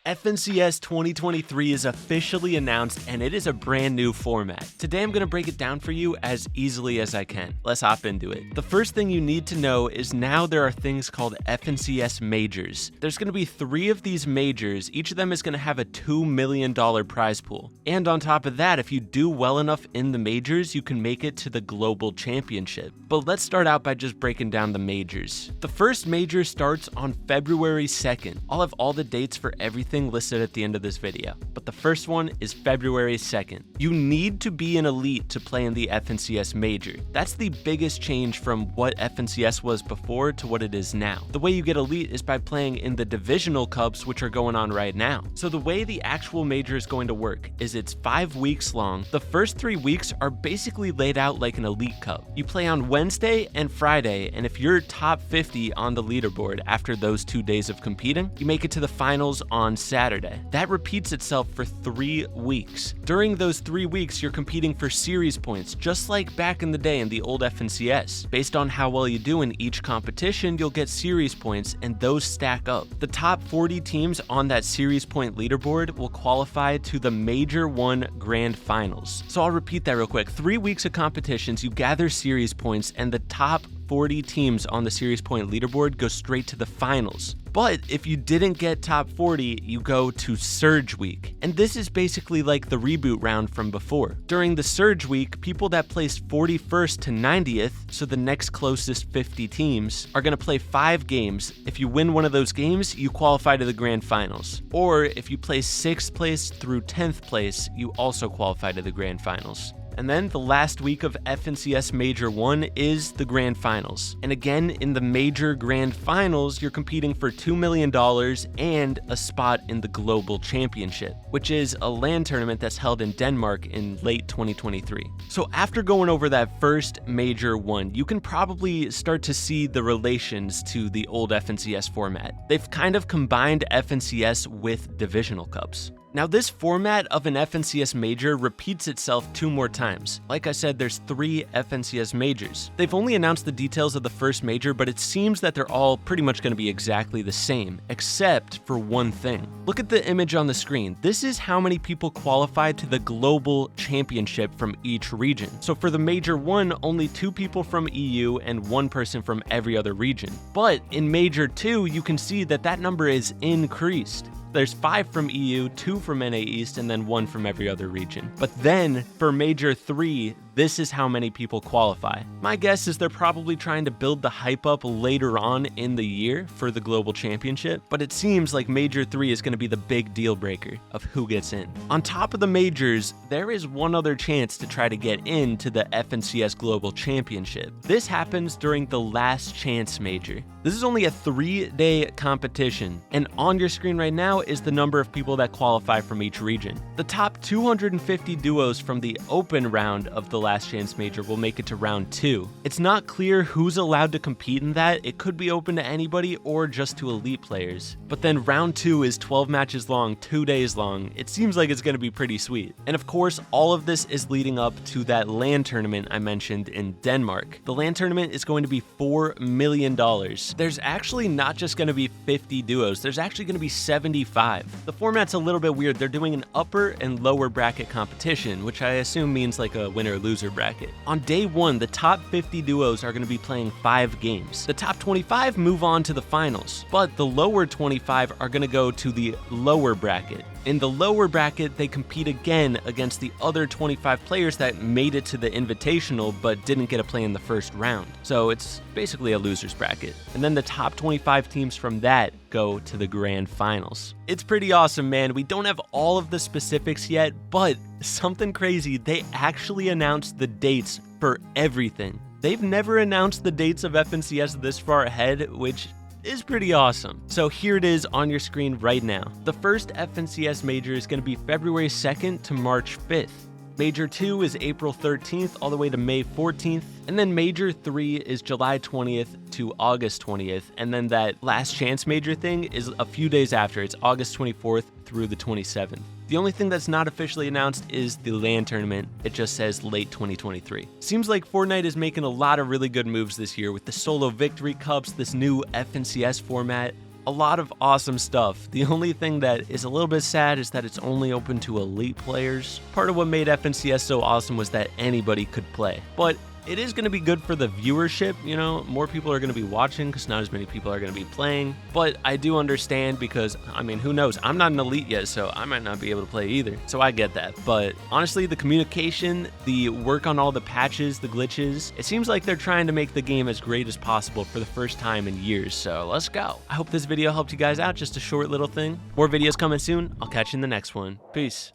FNCS 2023 is officially announced and it is a brand new format. Today I'm going to break it down for you as easily as I can. Let's hop into it. The first thing you need to know is now there are things called FNCS majors. There's going to be 3 of these majors. Each of them is going to have a $2 million prize pool. And on top of that, if you do well enough in the majors, you can make it to the global championship. But let's start out by just breaking down the majors. The first major starts on February 2nd. I'll have all the dates for everything listed at the end of this video, but the first one is February 2nd. You need to be an elite to play in the FNCS major. That's the biggest change from what FNCS was before to what it is now. The way you get elite is by playing in the divisional cups, which are going on right now. So the way the actual major is going to work is it's 5 weeks long. The first 3 weeks are basically laid out like an elite cup. You play on Wednesday and Friday, and if you're top 50 on the leaderboard after those 2 days of competing, you make it to the finals on Saturday. That repeats itself for 3 weeks. During those 3 weeks, you're competing for series points, just like back in the day in the old FNCS. Based on how well you do in each competition, you'll get series points, and those stack up. The top 40 teams on that series point leaderboard will qualify to the Major 1 Grand Finals. So I'll repeat that real quick. 3 weeks of competitions, you gather series points, and the top 40 teams on the series point leaderboard go straight to the finals. But if you didn't get top 40, you go to Surge Week. And this is basically like the reboot round from before. During the Surge Week, people that placed 41st to 90th, so the next closest 50 teams, are going to play 5 games. If you win one of those games, you qualify to the Grand Finals. Or if you place 6th place through 10th place, you also qualify to the Grand Finals. And then the last week of FNCS Major 1 is the Grand Finals. And again, in the Major Grand Finals, you're competing for $2 million and a spot in the Global Championship, which is a LAN tournament that's held in Denmark in late 2023. So after going over that first Major 1, you can probably start to see the relations to the old FNCS format. They've kind of combined FNCS with divisional cups. Now, this format of an FNCS major repeats itself 2 more times. Like I said, there's 3 FNCS majors. They've only announced the details of the first major, but it seems that they're all pretty much going to be exactly the same, except for one thing. Look at the image on the screen. This is how many people qualified to the global championship from each region. So for the Major 1, only 2 people from EU and 1 person from every other region. But in Major 2, you can see that that number is increased. There's 5 from EU, 2 from NA East, and then 1 from every other region. But then, for Major 3, this is how many people qualify. My guess is they're probably trying to build the hype up later on in the year for the Global Championship, but it seems like Major 3 is going to be the big deal breaker of who gets in. On top of the majors, there is one other chance to try to get into the FNCS Global Championship. This happens during the Last Chance Major. This is only a 3-day competition, and on your screen right now is the number of people that qualify from each region. The top 250 duos from the open round of the Last Chance Major will make it to round 2. It's not clear who's allowed to compete in that. It could be open to anybody or just to elite players. But then round 2 is 12 matches long, 2 days long. It seems like it's going to be pretty sweet. And of course, all of this is leading up to that LAN tournament I mentioned in Denmark. The LAN tournament is going to be $4 million. There's actually not just going to be 50 duos, there's actually going to be 75. The format's a little bit weird. They're doing an upper and lower bracket competition, which I assume means like a winner-loser bracket. On day 1, the top 50 duos are going to be playing 5 games. The top 25 move on to the finals, but the lower 25 are going to go to the lower bracket. In the lower bracket, they compete again against the other 25 players that made it to the Invitational but didn't get a play in the first round. So it's basically a loser's bracket. And then the top 25 teams from that go to the Grand Finals. It's pretty awesome, man. We don't have all of the specifics yet, but something crazy, they actually announced the dates for everything. They've never announced the dates of FNCS this far ahead, which is pretty awesome. So here it is on your screen right now. The first FNCS major is going to be February 2nd to March 5th. Major 2 is April 13th all the way to May 14th. And then Major 3 is July 20th to August 20th. And then that Last Chance Major thing is a few days after. It's August 24th through the 27th. The only thing that's not officially announced is the LAN tournament. It just says late 2023. Seems like Fortnite is making a lot of really good moves this year with the solo victory cups, this new FNCS format. A lot of awesome stuff. The only thing that is a little bit sad is that it's only open to elite players. Part of what made FNCS so awesome was that anybody could play. But it is going to be good for the viewership, you know, more people are going to be watching because not as many people are going to be playing. But I do understand because, I mean, who knows? I'm not an elite yet, so I might not be able to play either. So I get that. But honestly, the communication, the work on all the patches, the glitches, it seems like they're trying to make the game as great as possible for the first time in years. So let's go. I hope this video helped you guys out. Just a short little thing. More videos coming soon. I'll catch you in the next one. Peace.